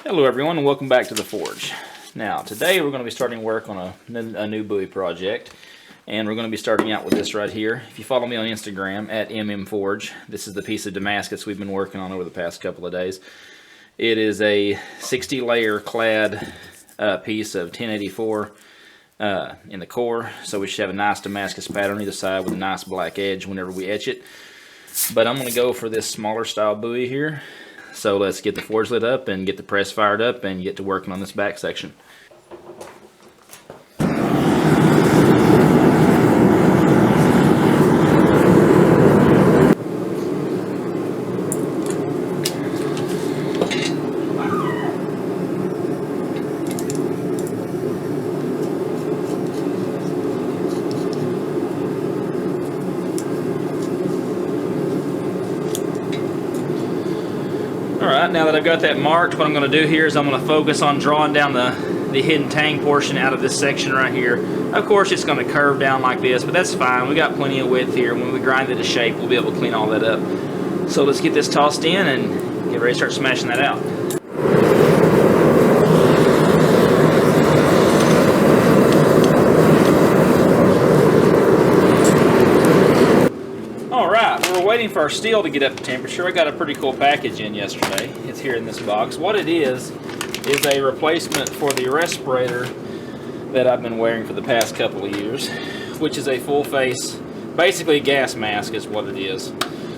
Hello everyone and welcome back to the Forge. Now today we're going to be starting work on a new Bowie project, and we're going to be starting out with this right here. If you follow me on Instagram at mmforge, this is the piece of Damascus we've been working on over the past couple of days. It is a 60 layer clad piece of 1084 in the core, so we should have a nice Damascus pattern on either side with a nice black edge whenever we etch it. But I'm going to go for this smaller style buoy here. So let's get the forge lit up and get the press fired up and get to working on this back section. Alright, now that I've got that marked, what I'm going to do here is I'm going to focus on drawing down the hidden tang portion out of this section right here. Of course it's going to curve down like this, but that's fine. We got plenty of width here. When we grind it to shape, we'll be able to clean all that up. So let's get this tossed in and get ready to start smashing that out. We're waiting for our steel to get up to temperature. I got a pretty cool package in yesterday. It's here in this box. What it is a replacement for the respirator that I've been wearing for the past couple of years, which is a full face, basically a gas mask is what it is.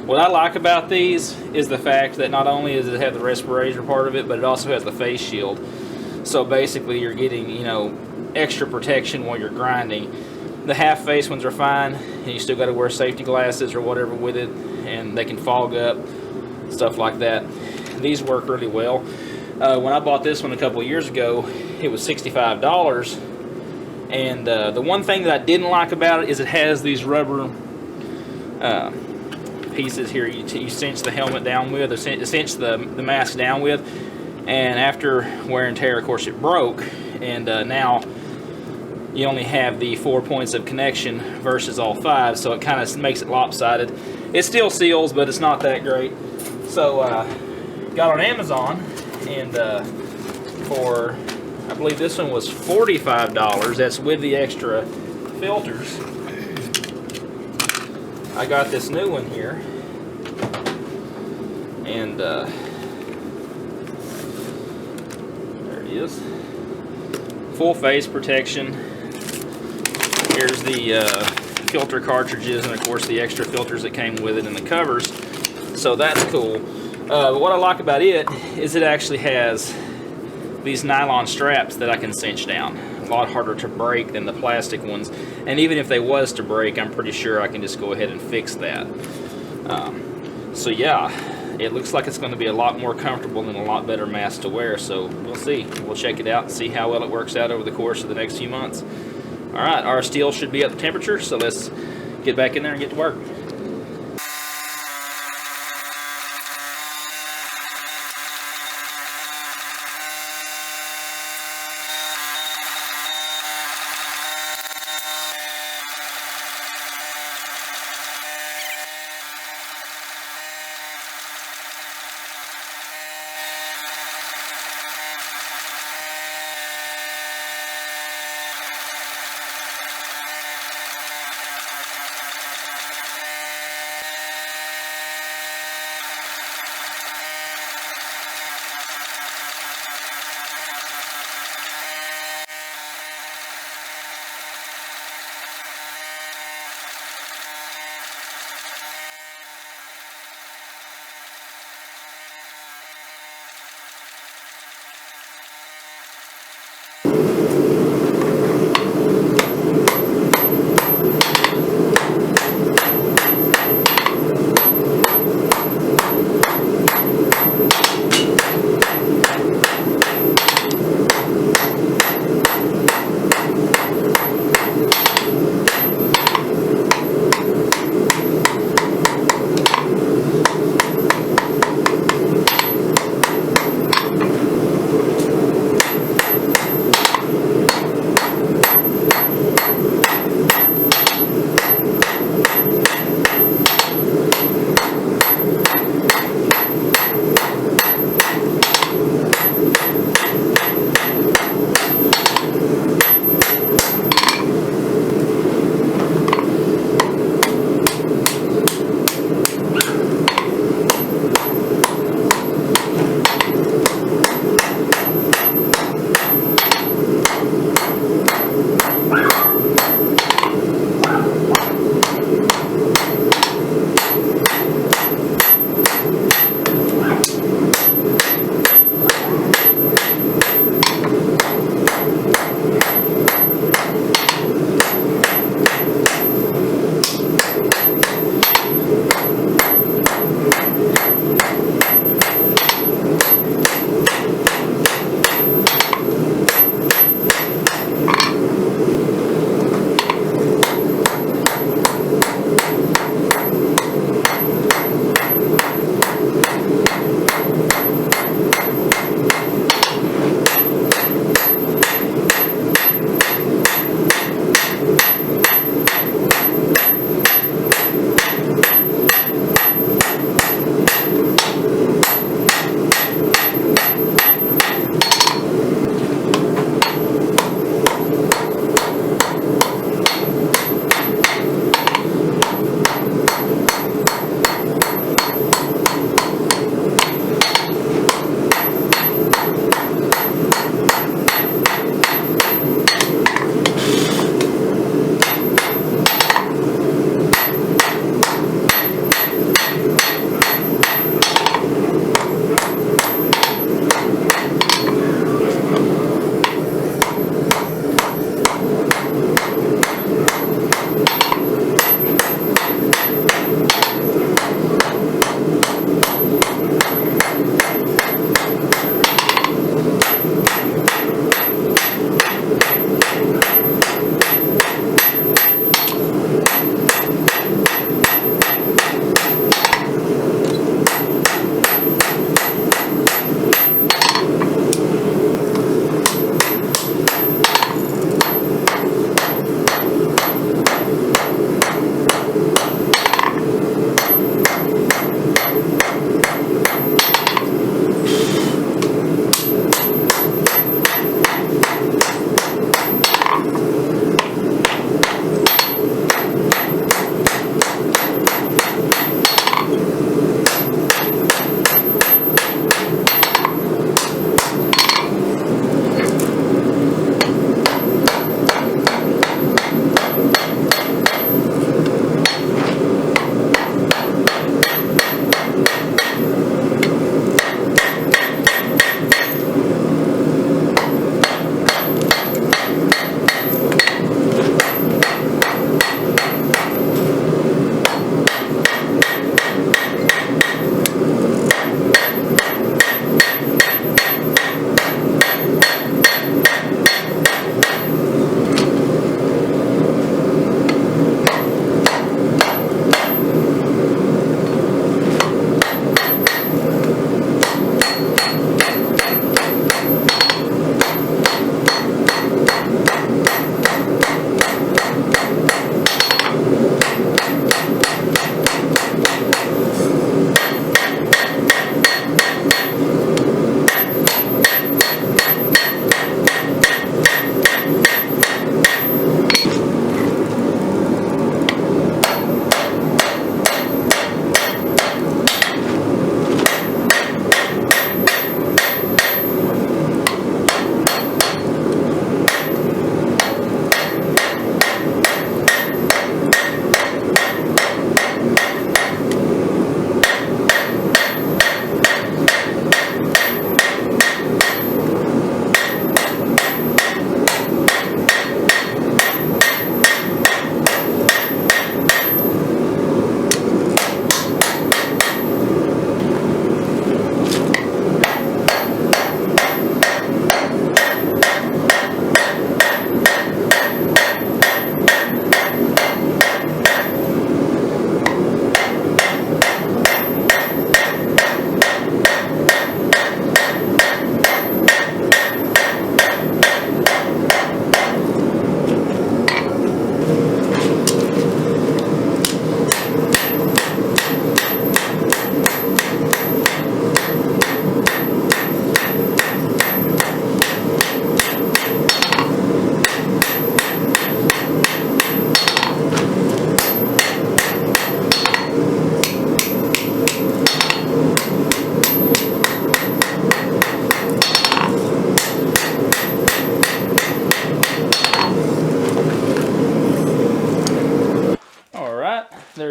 What I like about these is the fact that not only does it have the respirator part of it, but it also has the face shield. So basically you're getting, extra protection while you're grinding. The half face ones are fine, and you still got to wear safety glasses or whatever with it, and they can fog up, stuff like that. These work really well. When I bought this one a couple of years ago, it was $65, and the one thing that I didn't like about it is it has these rubber pieces here you cinch the helmet down with, or cinch the mask down with, and after wear and tear, of course, it broke, and now you only have the 4 points of connection versus all 5, so it kind of makes it lopsided. It still seals, but it's not that great. So got on Amazon, and for, I believe this one was $45. That's with the extra filters. I got this new one here, and there it is. Full face protection. Here's the filter cartridges, and of course the extra filters that came with it and the covers, so that's cool. But what I like about it is it actually has these nylon straps that I can cinch down. A lot harder to break than the plastic ones, and even if they was to break, I'm pretty sure I can just go ahead and fix that. So yeah, it looks like it's going to be a lot more comfortable and a lot better mask to wear, so we'll see. We'll check it out and see how well it works out over the course of the next few months. Alright, our steel should be at the temperature, so let's get back in there and get to work.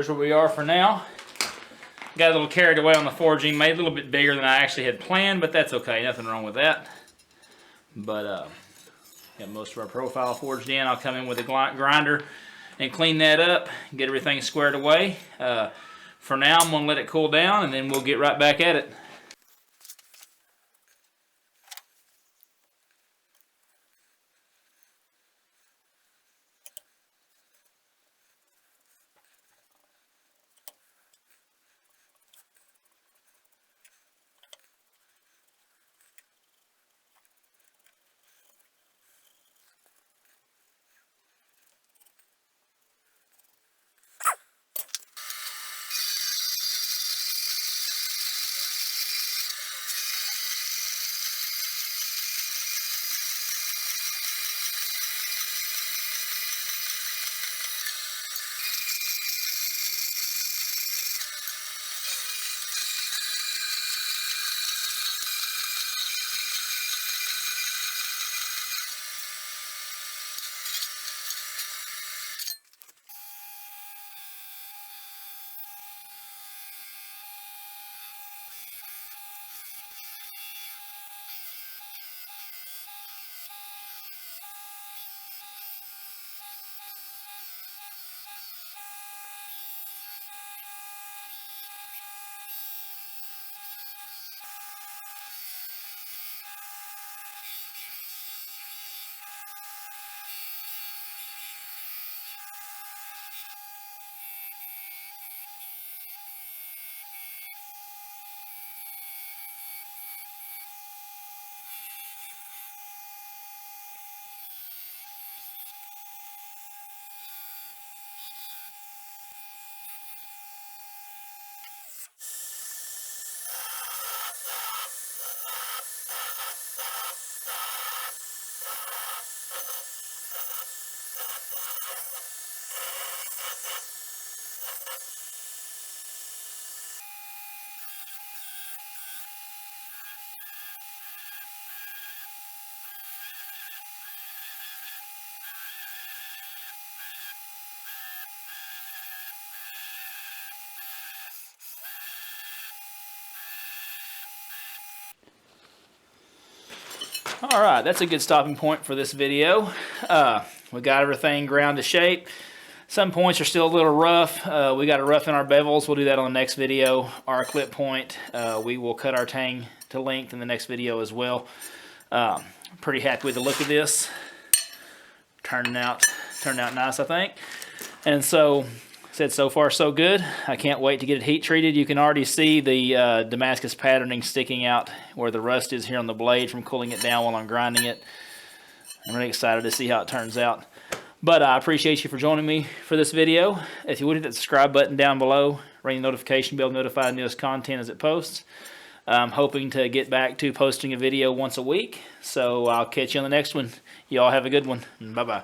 there's where we are for now. Got a little carried away on the forging, made a little bit bigger than I actually had planned, but that's okay, nothing wrong with that. But got most of our profile forged in. I'll come in with a grinder and clean that up, get everything squared away. For now, I'm going to let it cool down, and then we'll get right back at it. All right, that's a good stopping point for this video. We got everything ground to shape. Some points are still a little rough. We got to roughen our bevels. We'll do that on the next video. Our clip point, we will cut our tang to length in the next video as well. Pretty happy with the look of this. Turned out nice, I think. And so far so good. I can't wait to get it heat treated. You can already see the Damascus patterning sticking out where the rust is here on the blade from cooling it down while I'm grinding it. I'm really excited to see how it turns out. But I appreciate you for joining me for this video. If you would hit that subscribe button down below, ring the notification bell, notify the newest content as it posts. I'm hoping to get back to posting a video once a week. So I'll catch you on the next one. You all have a good one. Bye-bye.